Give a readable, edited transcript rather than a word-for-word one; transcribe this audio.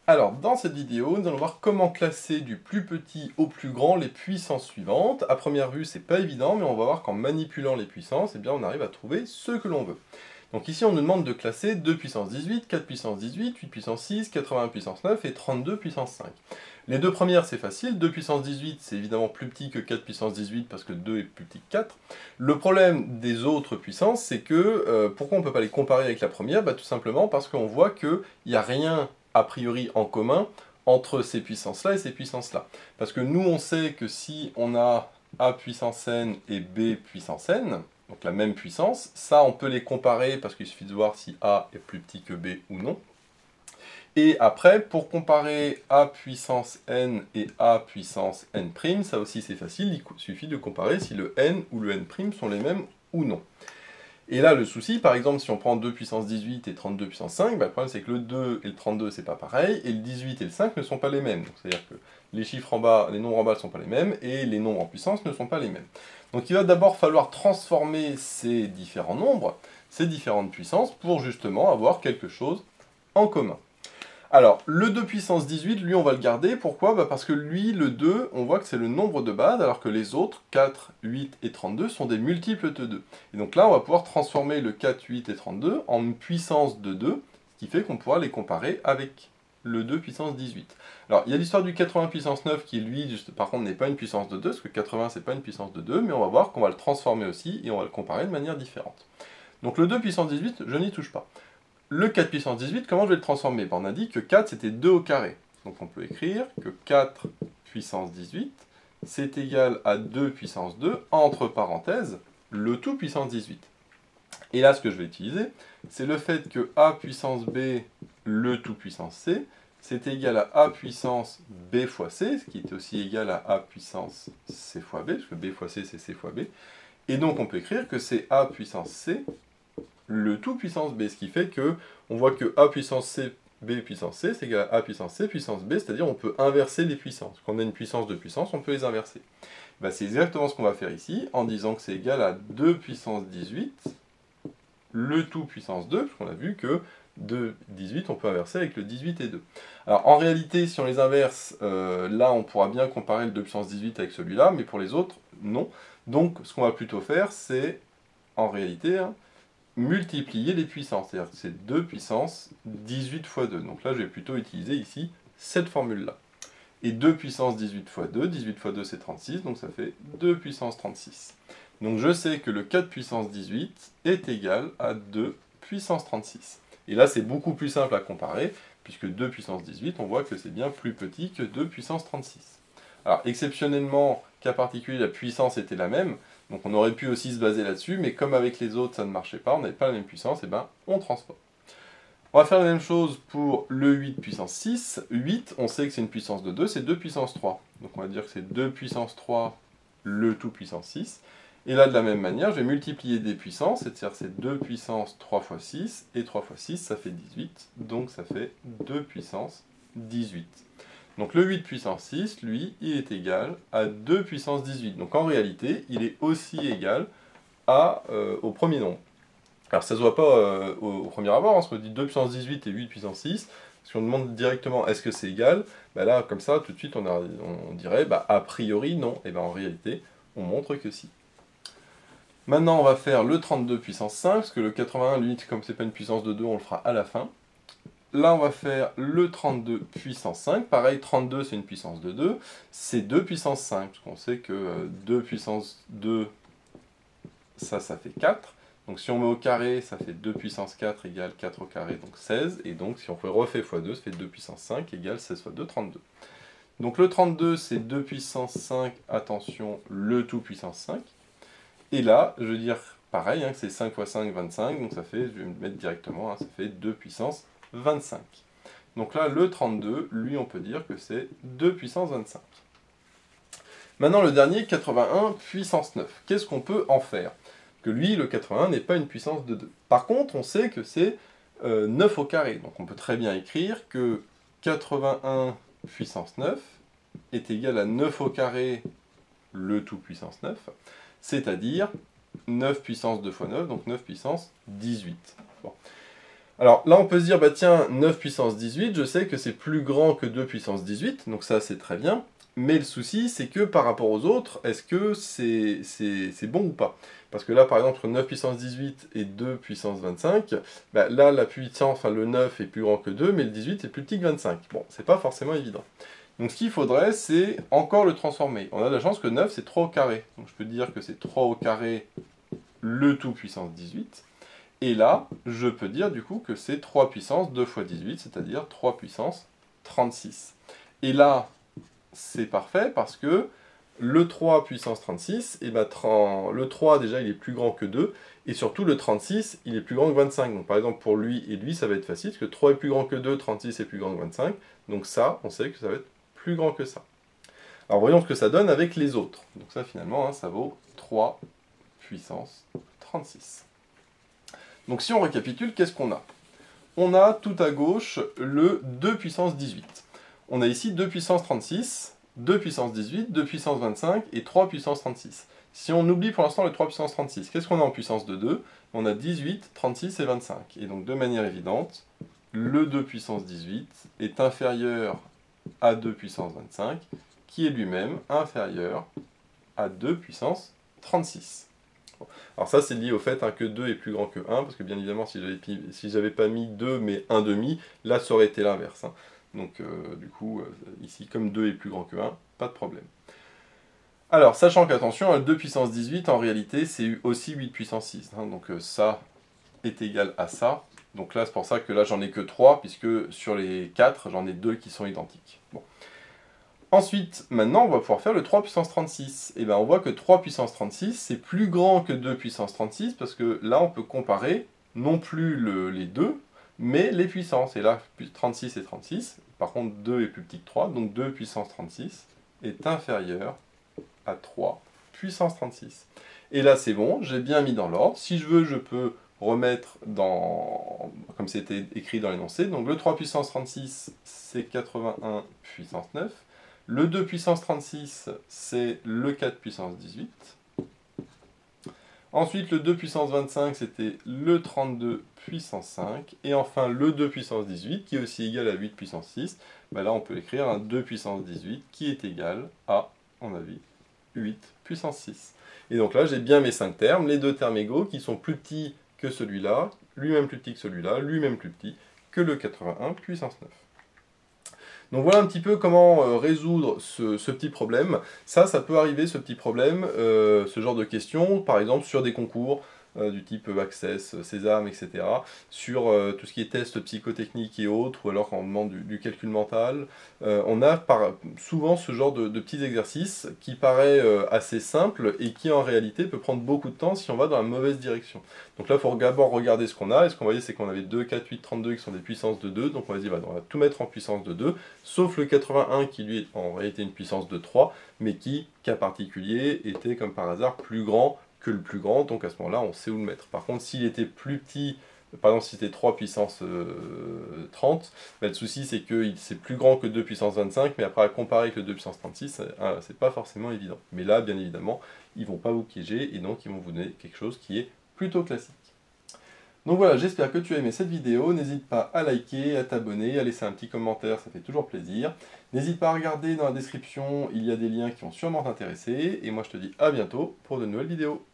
Alors, dans cette vidéo, nous allons voir comment classer du plus petit au plus grand les puissances suivantes. À première vue, c'est pas évident, mais on va voir qu'en manipulant les puissances, eh bien, on arrive à trouver ce que l'on veut. Donc ici, on nous demande de classer 2 puissance 18, 4 puissance 18, 8 puissance 6, 80 puissance 9 et 32 puissance 5. Les deux premières, c'est facile. 2 puissance 18, c'est évidemment plus petit que 4 puissance 18 parce que 2 est plus petit que 4. Le problème des autres puissances, c'est que pourquoi on ne peut pas les comparer avec la première? Tout simplement parce qu'on voit qu'il n'y a rien a priori en commun entre ces puissances-là et ces puissances-là. Parce que nous, on sait que si on a a puissance n et b puissance n, donc la même puissance, ça on peut les comparer parce qu'il suffit de voir si a est plus petit que b ou non. Et après, pour comparer a puissance n et a puissance n', ça aussi c'est facile, il suffit de comparer si le n ou le n' sont les mêmes ou non. Et là, le souci, par exemple, si on prend 2 puissance 18 et 32 puissance 5, le problème c'est que le 2 et le 32, c'est pas pareil, et le 18 et le 5 ne sont pas les mêmes. C'est-à-dire que les chiffres en bas, les nombres en bas ne sont pas les mêmes, et les nombres en puissance ne sont pas les mêmes. Donc il va d'abord falloir transformer ces différents nombres, ces différentes puissances, pour justement avoir quelque chose en commun. Alors, le 2 puissance 18, lui, on va le garder. Pourquoi? Parce que lui, le 2, on voit que c'est le nombre de base, alors que les autres, 4, 8 et 32, sont des multiples de 2. Et donc là, on va pouvoir transformer le 4, 8 et 32 en une puissance de 2, ce qui fait qu'on pourra les comparer avec le 2 puissance 18. Alors, il y a l'histoire du 80 puissance 9 qui, lui, juste, par contre, n'est pas une puissance de 2, parce que 80, c'est pas une puissance de 2, mais on va voir qu'on va le transformer aussi, et on va le comparer de manière différente. Donc le 2 puissance 18, je n'y touche pas. Le 4 puissance 18, comment je vais le transformer? On a dit que 4 c'était 2 au carré. Donc on peut écrire que 4 puissance 18, c'est égal à 2 puissance 2, entre parenthèses, le tout puissance 18. Et là, ce que je vais utiliser, c'est le fait que a puissance b, le tout puissance c, c'est égal à a puissance b fois c, ce qui est aussi égal à a puissance c fois b, parce que b fois c, c'est c fois b. Et donc on peut écrire que c'est a puissance c, le tout puissance b, ce qui fait que on voit que a puissance c, b puissance c, c'est égal à a puissance c puissance b, c'est-à-dire on peut inverser les puissances. Quand on a une puissance de puissance, on peut les inverser. C'est exactement ce qu'on va faire ici, en disant que c'est égal à 2 puissance 18, le tout puissance 2, parce qu'on a vu que 2, 18, on peut inverser avec le 18 et 2. Alors en réalité, si on les inverse, là on pourra bien comparer le 2 puissance 18 avec celui-là, mais pour les autres, non. Donc ce qu'on va plutôt faire, c'est, en réalité, multiplier les puissances, c'est-à-dire que c'est 2 puissance 18 fois 2. Donc là, je vais plutôt utiliser ici cette formule-là. Et 2 puissance 18 fois 2, 18 fois 2 c'est 36, donc ça fait 2 puissance 36. Donc je sais que le 4 puissance 18 est égal à 2 puissance 36. Et là, c'est beaucoup plus simple à comparer, puisque 2 puissance 18, on voit que c'est bien plus petit que 2 puissance 36. Alors, exceptionnellement, cas particulier, la puissance était la même, donc on aurait pu aussi se baser là-dessus, mais comme avec les autres ça ne marchait pas, on n'avait pas la même puissance, et on transforme. On va faire la même chose pour le 8 puissance 6. 8, on sait que c'est une puissance de 2, c'est 2 puissance 3. Donc on va dire que c'est 2 puissance 3, le tout puissance 6. Et là, de la même manière, je vais multiplier des puissances, c'est-à-dire c'est 2 puissance 3 fois 6, et 3 fois 6, ça fait 18, donc ça fait 2 puissance 18. Donc le 8 puissance 6, lui, il est égal à 2 puissance 18. Donc en réalité, il est aussi égal au premier nombre. Alors ça ne se voit pas au premier abord, on se dit 2 puissance 18 et 8 puissance 6. Si on demande directement est-ce que c'est égal, là, comme ça, tout de suite, on dirait a priori non. Et en réalité, on montre que si. Maintenant, on va faire le 32 puissance 5, parce que le 81, lui, comme c'est pas une puissance de 2, on le fera à la fin. Là, on va faire le 32 puissance 5. Pareil, 32, c'est une puissance de 2. C'est 2 puissance 5, parce qu'on sait que 2 puissance 2, ça fait 4. Donc si on met au carré, ça fait 2 puissance 4 égale 4 au carré, donc 16. Et donc si on fait refait x 2, ça fait 2 puissance 5 égale 16 fois 2, 32. Donc le 32, c'est 2 puissance 5, attention, le tout puissance 5. Et là, je veux dire, pareil, que c'est 5 fois 5, 25. Donc ça fait, je vais me mettre directement, ça fait 2 puissance 25. Donc là, le 32, lui, on peut dire que c'est 2 puissance 25. Maintenant, le dernier, 81 puissance 9. Qu'est-ce qu'on peut en faire? Que lui, le 81, n'est pas une puissance de 2. Par contre, on sait que c'est 9 au carré. Donc on peut très bien écrire que 81 puissance 9 est égal à 9 au carré, le tout puissance 9, c'est-à-dire 9 puissance 2 fois 9, donc 9 puissance 18. Bon. Alors là, on peut se dire, bah tiens, 9 puissance 18, je sais que c'est plus grand que 2 puissance 18, donc ça c'est très bien. Mais le souci, c'est que par rapport aux autres, est-ce que c'est bon ou pas? Parce que là, par exemple, entre 9 puissance 18 et 2 puissance 25, bah, là, la puissance, enfin le 9 est plus grand que 2, mais le 18 est plus petit que 25. Bon, c'est pas forcément évident. Donc ce qu'il faudrait, c'est encore le transformer. On a de la chance que 9, c'est 3 au carré. Donc je peux dire que c'est 3 au carré le tout puissance 18. Et là, je peux dire du coup que c'est 3 puissance 2 fois 18, c'est-à-dire 3 puissance 36. Et là, c'est parfait parce que le 3 puissance 36, et ben, le 3 déjà il est plus grand que 2, et surtout le 36 il est plus grand que 25. Donc par exemple pour lui et lui ça va être facile, parce que 3 est plus grand que 2, 36 est plus grand que 25, donc ça on sait que ça va être plus grand que ça. Alors voyons ce que ça donne avec les autres. Donc ça finalement ça vaut 3 puissance 36. Donc si on récapitule, qu'est-ce qu'on a? On a tout à gauche le 2 puissance 18. On a ici 2 puissance 36, 2 puissance 18, 2 puissance 25 et 3 puissance 36. Si on oublie pour l'instant le 3 puissance 36, qu'est-ce qu'on a en puissance de 2? On a 18, 36 et 25. Et donc de manière évidente, le 2 puissance 18 est inférieur à 2 puissance 25, qui est lui-même inférieur à 2 puissance 36. Alors ça c'est lié au fait que 2 est plus grand que 1, parce que bien évidemment si j'avais pas mis 2 mais 1 demi, là ça aurait été l'inverse. Donc du coup, ici comme 2 est plus grand que 1, pas de problème. Alors sachant qu'attention, le 2 puissance 18 en réalité c'est aussi 8 puissance 6, donc ça est égal à ça. Donc là c'est pour ça que là j'en ai que 3, puisque sur les 4 j'en ai 2 qui sont identiques. Bon. Ensuite, maintenant, on va pouvoir faire le 3 puissance 36. Et bien, on voit que 3 puissance 36, c'est plus grand que 2 puissance 36, parce que là, on peut comparer non plus les deux, mais les puissances. Et là, 36 et 36. Par contre, 2 est plus petit que 3, donc 2 puissance 36 est inférieur à 3 puissance 36. Et là, c'est bon, j'ai bien mis dans l'ordre. Si je veux, je peux remettre comme c'était écrit dans l'énoncé. Donc le 3 puissance 36, c'est 81 puissance 9. Le 2 puissance 36, c'est le 4 puissance 18. Ensuite, le 2 puissance 25, c'était le 32 puissance 5. Et enfin, le 2 puissance 18, qui est aussi égal à 8 puissance 6. Ben là, on peut écrire un 2 puissance 18, qui est égal à, on a vu, 8 puissance 6. Et donc là, j'ai bien mes 5 termes, les deux termes égaux, qui sont plus petits que celui-là, lui-même plus petit que celui-là, lui-même plus petit que le 81 puissance 9. Donc voilà un petit peu comment résoudre ce petit problème. Ça peut arriver, ce petit problème, ce genre de questions, par exemple sur des concours du type Access, Sésame, etc. Sur tout ce qui est tests psychotechniques et autres, ou alors quand on demande du calcul mental. On a souvent ce genre de petits exercices qui paraît assez simple et qui en réalité peut prendre beaucoup de temps si on va dans la mauvaise direction. Donc là, il faut d'abord regarder ce qu'on a. Et ce qu'on voyait, c'est qu'on avait 2, 4, 8, 32 qui sont des puissances de 2. Donc on va se dire, on va tout mettre en puissance de 2, sauf le 81 qui lui est en réalité une puissance de 3, mais qui, cas particulier, était comme par hasard plus grand que le plus grand. Donc à ce moment-là, on sait où le mettre. Par contre, s'il était plus petit, par exemple si c'était 3 puissance 30, le souci c'est que c'est plus grand que 2 puissance 25, mais après à comparer avec le 2 puissance 36, c'est pas forcément évident. Mais là, bien évidemment, ils vont pas vous piéger, et donc ils vont vous donner quelque chose qui est plutôt classique. Donc voilà, j'espère que tu as aimé cette vidéo. N'hésite pas à liker, à t'abonner, à laisser un petit commentaire, ça fait toujours plaisir. N'hésite pas à regarder dans la description, il y a des liens qui vont sûrement t'intéresser. Et moi je te dis à bientôt pour de nouvelles vidéos.